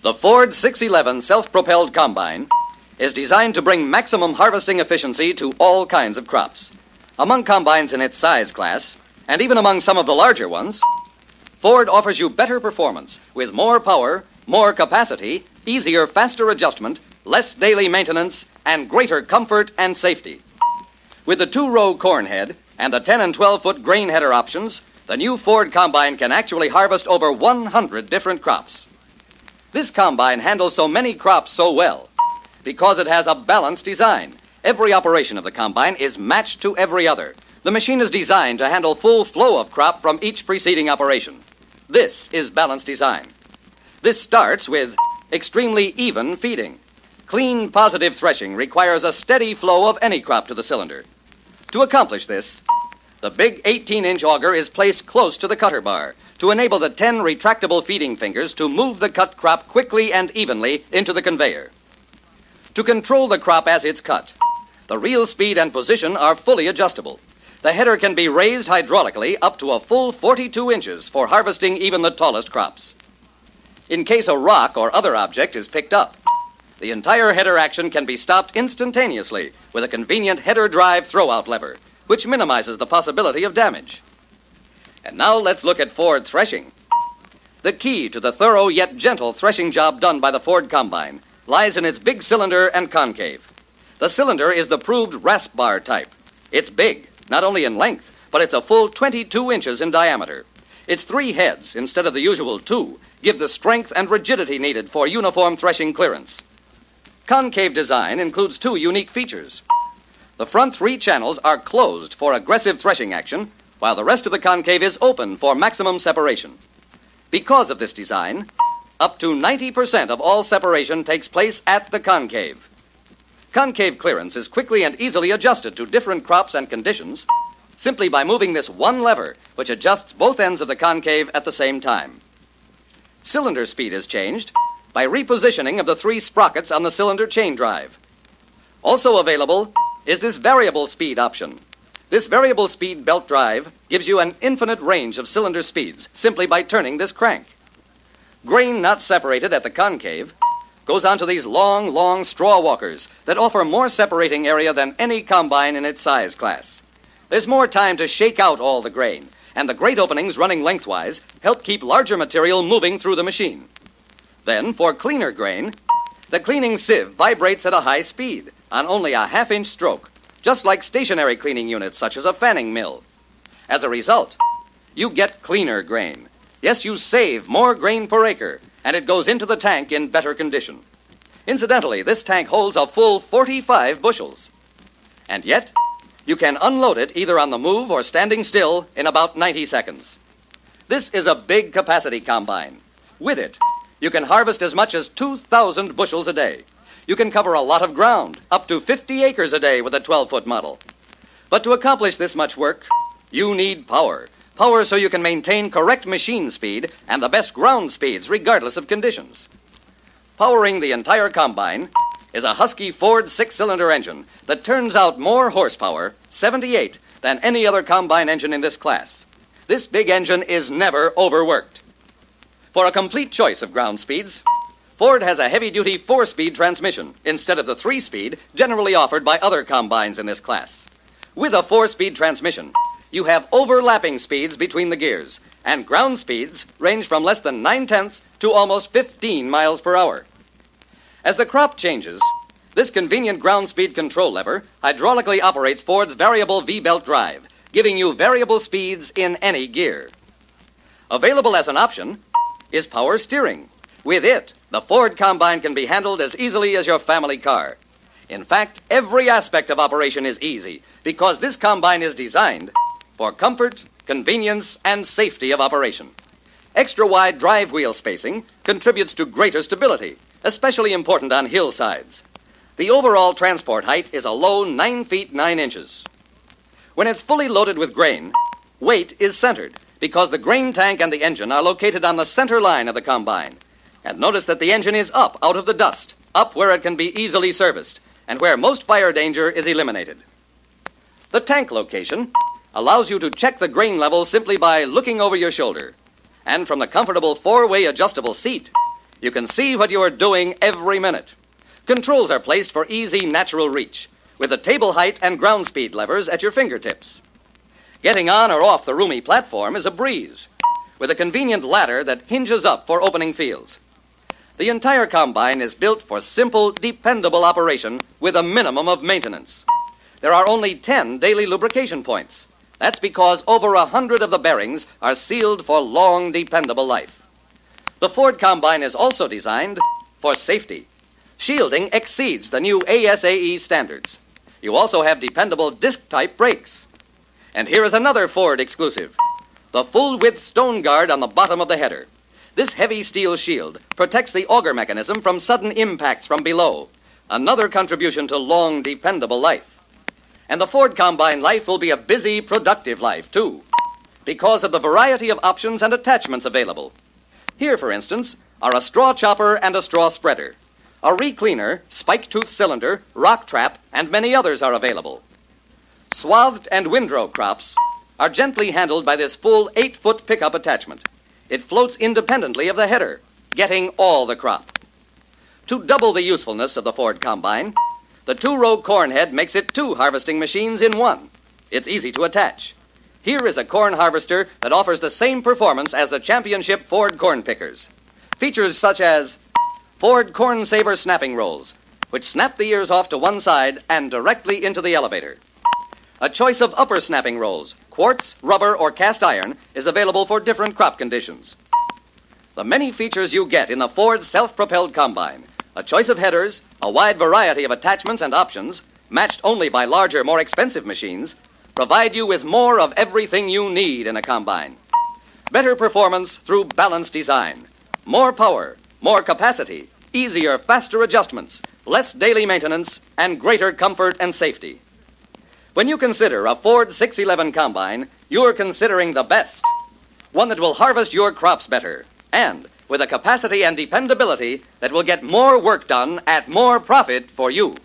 The Ford 611 self-propelled combine is designed to bring maximum harvesting efficiency to all kinds of crops. Among combines in its size class, and even among some of the larger ones, Ford offers you better performance with more power, more capacity, easier, faster adjustment, less daily maintenance, and greater comfort and safety. With the 2-row corn head and the 10 and 12-foot grain header options, the new Ford combine can actually harvest over 100 different crops. This combine handles so many crops so well because it has a balanced design. Every operation of the combine is matched to every other. The machine is designed to handle full flow of crop from each preceding operation. This is balanced design. This starts with extremely even feeding. Clean, positive threshing requires a steady flow of any crop to the cylinder. To accomplish this, the big 18-inch auger is placed close to the cutter bar to enable the 10 retractable feeding fingers to move the cut crop quickly and evenly into the conveyor. To control the crop as it's cut, the reel speed and position are fully adjustable. The header can be raised hydraulically up to a full 42 inches for harvesting even the tallest crops. In case a rock or other object is picked up, the entire header action can be stopped instantaneously with a convenient header drive throw-out lever, which minimizes the possibility of damage. And now let's look at Ford threshing. The key to the thorough yet gentle threshing job done by the Ford combine lies in its big cylinder and concave. The cylinder is the proved rasp bar type. It's big, not only in length, but it's a full 22 inches in diameter. Its 3 heads, instead of the usual 2, give the strength and rigidity needed for uniform threshing clearance. Concave design includes 2 unique features. The front 3 channels are closed for aggressive threshing action, while the rest of the concave is open for maximum separation. Because of this design, up to 90% of all separation takes place at the concave. Concave clearance is quickly and easily adjusted to different crops and conditions simply by moving this one lever, which adjusts both ends of the concave at the same time. Cylinder speed is changed by repositioning of the 3 sprockets on the cylinder chain drive. Also available is this variable speed option. This variable speed belt drive gives you an infinite range of cylinder speeds simply by turning this crank. Grain not separated at the concave goes onto these long straw walkers that offer more separating area than any combine in its size class. There's more time to shake out all the grain, and the grate openings running lengthwise help keep larger material moving through the machine. Then, for cleaner grain, the cleaning sieve vibrates at a high speed on only a half-inch stroke, just like stationary cleaning units such as a fanning mill. As a result, you get cleaner grain. Yes, you save more grain per acre, and it goes into the tank in better condition. Incidentally, this tank holds a full 45 bushels. And yet, you can unload it either on the move or standing still in about 90 seconds. This is a big capacity combine. With it, you can harvest as much as 2,000 bushels a day. You can cover a lot of ground, up to 50 acres a day with a 12-foot model. But to accomplish this much work, you need power. Power so you can maintain correct machine speed and the best ground speeds regardless of conditions. Powering the entire combine is a husky Ford 6-cylinder engine that turns out more horsepower, 78, than any other combine engine in this class. This big engine is never overworked. For a complete choice of ground speeds, Ford has a heavy-duty 4-speed transmission instead of the 3-speed generally offered by other combines in this class. With a 4-speed transmission, you have overlapping speeds between the gears, and ground speeds range from less than 9/10 to almost 15 miles per hour. As the crop changes, this convenient ground speed control lever hydraulically operates Ford's variable V-belt drive, giving you variable speeds in any gear. Available as an option is power steering. With it, the Ford combine can be handled as easily as your family car. In fact, every aspect of operation is easy because this combine is designed for comfort, convenience, and safety of operation. Extra-wide drive wheel spacing contributes to greater stability, especially important on hillsides. The overall transport height is a low 9 feet 9 inches. When it's fully loaded with grain, weight is centered because the grain tank and the engine are located on the center line of the combine. And notice that the engine is up out of the dust, up where it can be easily serviced, and where most fire danger is eliminated. The tank location allows you to check the grain level simply by looking over your shoulder. And from the comfortable 4-way adjustable seat, You can see what you are doing every minute. Controls are placed for easy natural reach, with the table height and ground speed levers at your fingertips. Getting on or off the roomy platform is a breeze, with a convenient ladder that hinges up for opening fields. The entire combine is built for simple, dependable operation with a minimum of maintenance. There are only 10 daily lubrication points. That's because over 100 of the bearings are sealed for long, dependable life. The Ford Combine is also designed for safety. Shielding exceeds the new ASAE standards. You also have dependable disc-type brakes. And here is another Ford exclusive: the full-width stone guard on the bottom of the header. This heavy steel shield protects the auger mechanism from sudden impacts from below, another contribution to long, dependable life. And the Ford Combine life will be a busy, productive life, too, because of the variety of options and attachments available. Here, for instance, are a straw chopper and a straw spreader. A recleaner, spike-tooth cylinder, rock trap, and many others are available. Swathed and windrow crops are gently handled by this full 8-foot pickup attachment. It floats independently of the header, getting all the crop. To double the usefulness of the Ford Combine, the 2-row corn head makes it 2 harvesting machines in one. It's easy to attach. Here is a corn harvester that offers the same performance as the championship Ford corn pickers. Features such as Ford Corn Saver snapping rolls, which snap the ears off to one side and directly into the elevator. A choice of upper snapping rolls, quartz, rubber, or cast iron, is available for different crop conditions. The many features you get in the Ford self-propelled combine, a choice of headers, a wide variety of attachments and options, matched only by larger, more expensive machines, provide you with more of everything you need in a combine. Better performance through balanced design, more power, more capacity, easier, faster adjustments, less daily maintenance, and greater comfort and safety. When you consider a Ford 611 Combine, you're considering the best. One that will harvest your crops better, and with a capacity and dependability that will get more work done at more profit for you.